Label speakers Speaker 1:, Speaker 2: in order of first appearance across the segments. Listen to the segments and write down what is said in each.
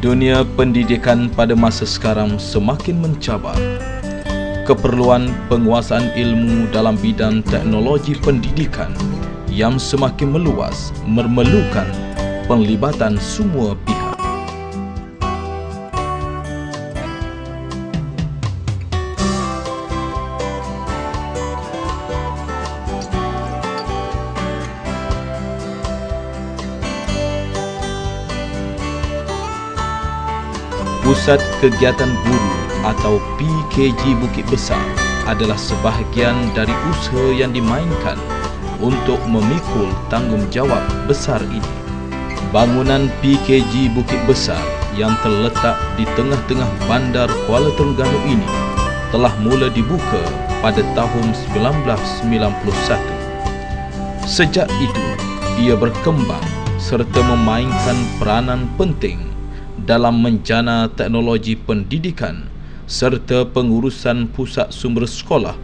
Speaker 1: Dunia pendidikan pada masa sekarang semakin mencabar. Keperluan penguasaan ilmu dalam bidang teknologi pendidikan yang semakin meluas memerlukan penglibatan semua pihak. Pusat Kegiatan Guru atau PKG Bukit Besar adalah sebahagian dari usaha yang dimainkan untuk memikul tanggungjawab besar ini. Bangunan PKG Bukit Besar yang terletak di tengah-tengah bandar Kuala Terengganu ini telah mula dibuka pada tahun 1991. Sejak itu, ia berkembang serta memainkan peranan penting dalam menjana teknologi pendidikan serta pengurusan pusat sumber sekolah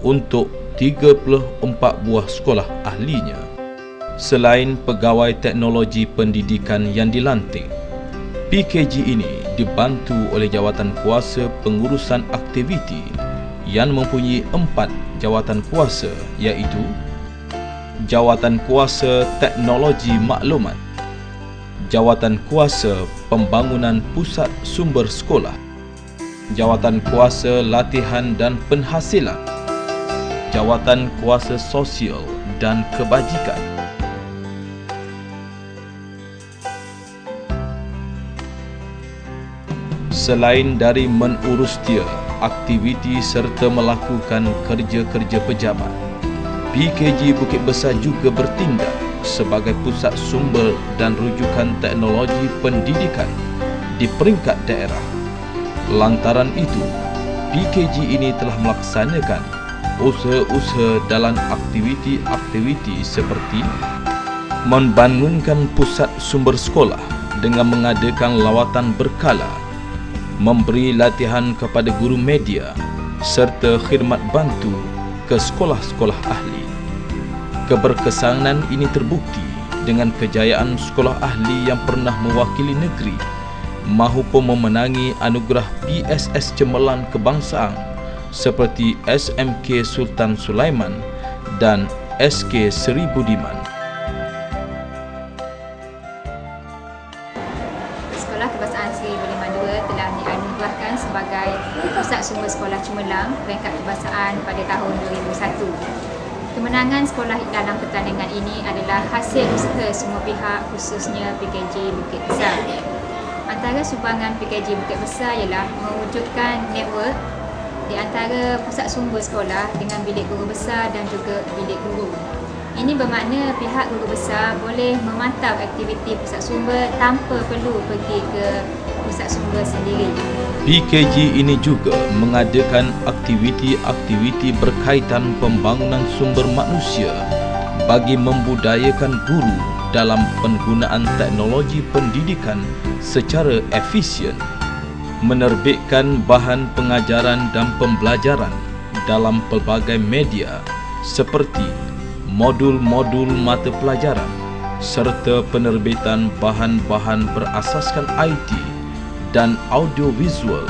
Speaker 1: untuk 34 buah sekolah ahlinya. Selain pegawai teknologi pendidikan yang dilantik, PKG ini dibantu oleh jawatan kuasa pengurusan aktiviti yang mempunyai 4 jawatan kuasa, iaitu Jawatan Kuasa Teknologi Maklumat, Jawatan Kuasa Pembangunan Pusat Sumber Sekolah, Jawatan Kuasa Latihan dan Penghasilan, Jawatan Kuasa Sosial dan Kebajikan. Selain dari mengurustia aktiviti serta melakukan kerja-kerja pejabat, PKG Bukit Besar juga bertindak sebagai pusat sumber dan rujukan teknologi pendidikan di peringkat daerah. Lantaran itu, PKG ini telah melaksanakan usaha-usaha dalam aktiviti-aktiviti seperti membangunkan pusat sumber sekolah dengan mengadakan lawatan berkala, memberi latihan kepada guru media serta khidmat bantu ke sekolah-sekolah ahli. Keberkesanan ini terbukti dengan kejayaan sekolah ahli yang pernah mewakili negeri mahupun memenangi anugerah PSS Cemerlang Kebangsaan seperti SMK Sultan Sulaiman dan SK Seri Budiman.
Speaker 2: Sekolah Kebangsaan Seri Budiman II telah dianugerahkan sebagai Pusat Sumber Sekolah Cemerlang peringkat kebangsaan pada tahun 2001. Kemenangan sekolah dalam pertandingan ini adalah hasil usaha semua pihak, khususnya PKG Bukit Besar. Antara sumbangan PKG Bukit Besar ialah mewujudkan network di antara pusat sumber sekolah dengan bilik guru besar dan juga bilik guru. Ini bermakna pihak guru besar boleh memantau aktiviti pusat sumber tanpa perlu pergi ke pusat sumber sendiri.
Speaker 1: PKG ini juga mengadakan aktiviti-aktiviti berkaitan pembangunan sumber manusia bagi membudayakan guru dalam penggunaan teknologi pendidikan secara efisien, menerbitkan bahan pengajaran dan pembelajaran dalam pelbagai media seperti modul-modul mata pelajaran serta penerbitan bahan-bahan berasaskan IT dan audiovisual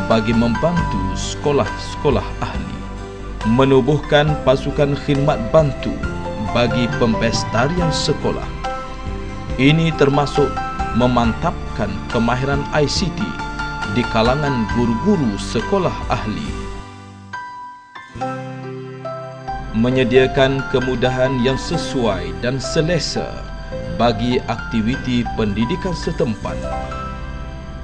Speaker 1: bagi membantu sekolah-sekolah ahli, menubuhkan pasukan khidmat bantu bagi pempestarian sekolah Ini termasuk memantapkan kemahiran ICT di kalangan guru-guru sekolah ahli, menyediakan kemudahan yang sesuai dan selesa bagi aktiviti pendidikan setempat.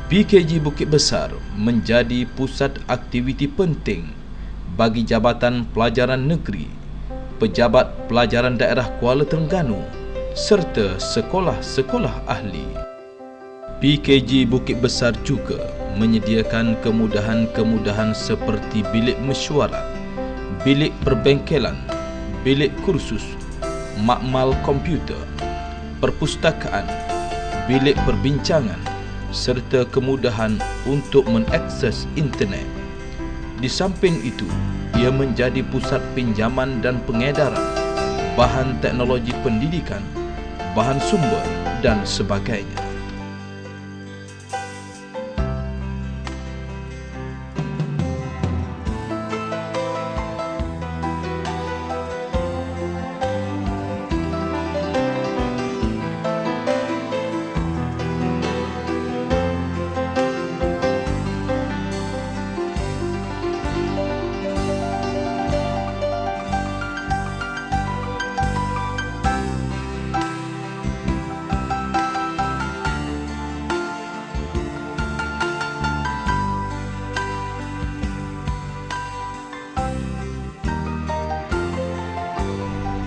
Speaker 1: PKG Bukit Besar menjadi pusat aktiviti penting bagi Jabatan Pelajaran Negeri, Pejabat Pelajaran Daerah Kuala Terengganu serta sekolah-sekolah ahli. PKG Bukit Besar juga menyediakan kemudahan-kemudahan seperti bilik mesyuarat, bilik perbengkelan, bilik kursus, makmal komputer, perpustakaan, bilik perbincangan serta kemudahan untuk mengakses internet. Di samping itu, ia menjadi pusat pinjaman dan pengedaran bahan teknologi pendidikan, bahan sumber dan sebagainya.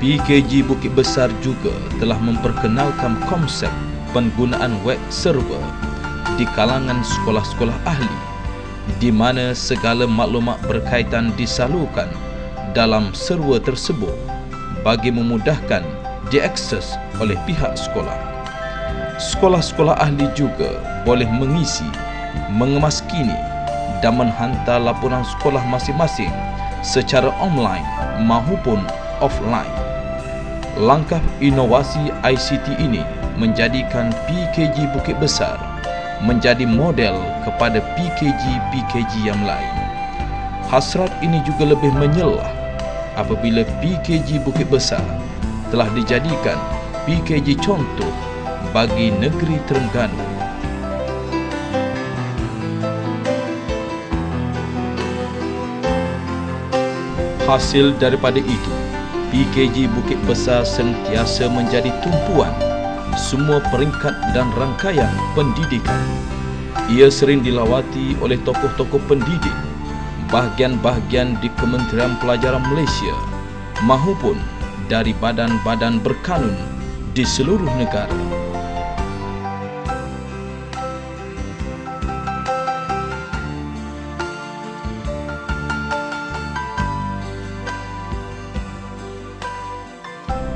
Speaker 1: PKG Bukit Besar juga telah memperkenalkan konsep penggunaan web server di kalangan sekolah-sekolah ahli, di mana segala maklumat berkaitan disalurkan dalam server tersebut bagi memudahkan diakses oleh pihak sekolah. Sekolah-sekolah ahli juga boleh mengisi, mengemaskini dan menghantar laporan sekolah masing-masing secara online maupun offline. Langkah inovasi ICT ini menjadikan PKG Bukit Besar menjadi model kepada PKG-PKG yang lain. Hasrat ini juga lebih menyelah apabila PKG Bukit Besar telah dijadikan PKG contoh bagi negeri Terengganu. Hasil daripada itu, PKG Bukit Besar sentiasa menjadi tumpuan semua peringkat dan rangkaian pendidikan. Ia sering dilawati oleh tokoh-tokoh pendidik, bahagian-bahagian di Kementerian Pelajaran Malaysia maupun dari badan-badan berkanun di seluruh negara.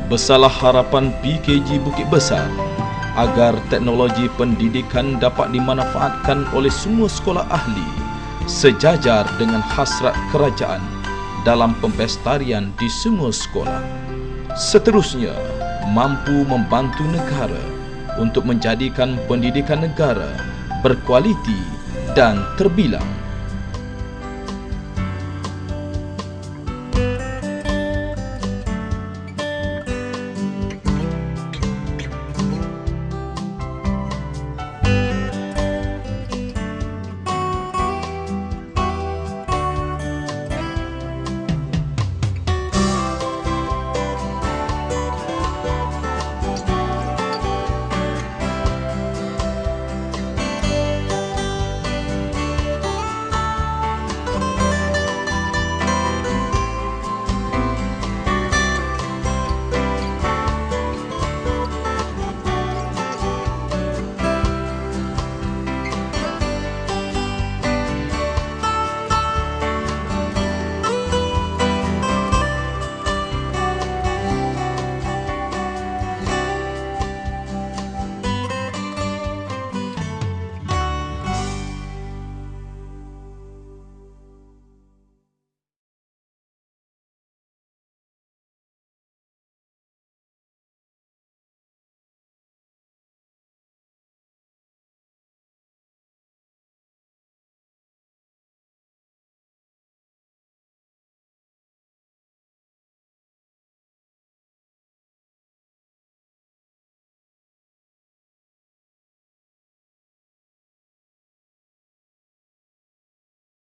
Speaker 1: Besarlah harapan PKG Bukit Besar agar teknologi pendidikan dapat dimanfaatkan oleh semua sekolah ahli sejajar dengan hasrat kerajaan dalam pempestarian di semua sekolah. Seterusnya, mampu membantu negara untuk menjadikan pendidikan negara berkualiti dan terbilang.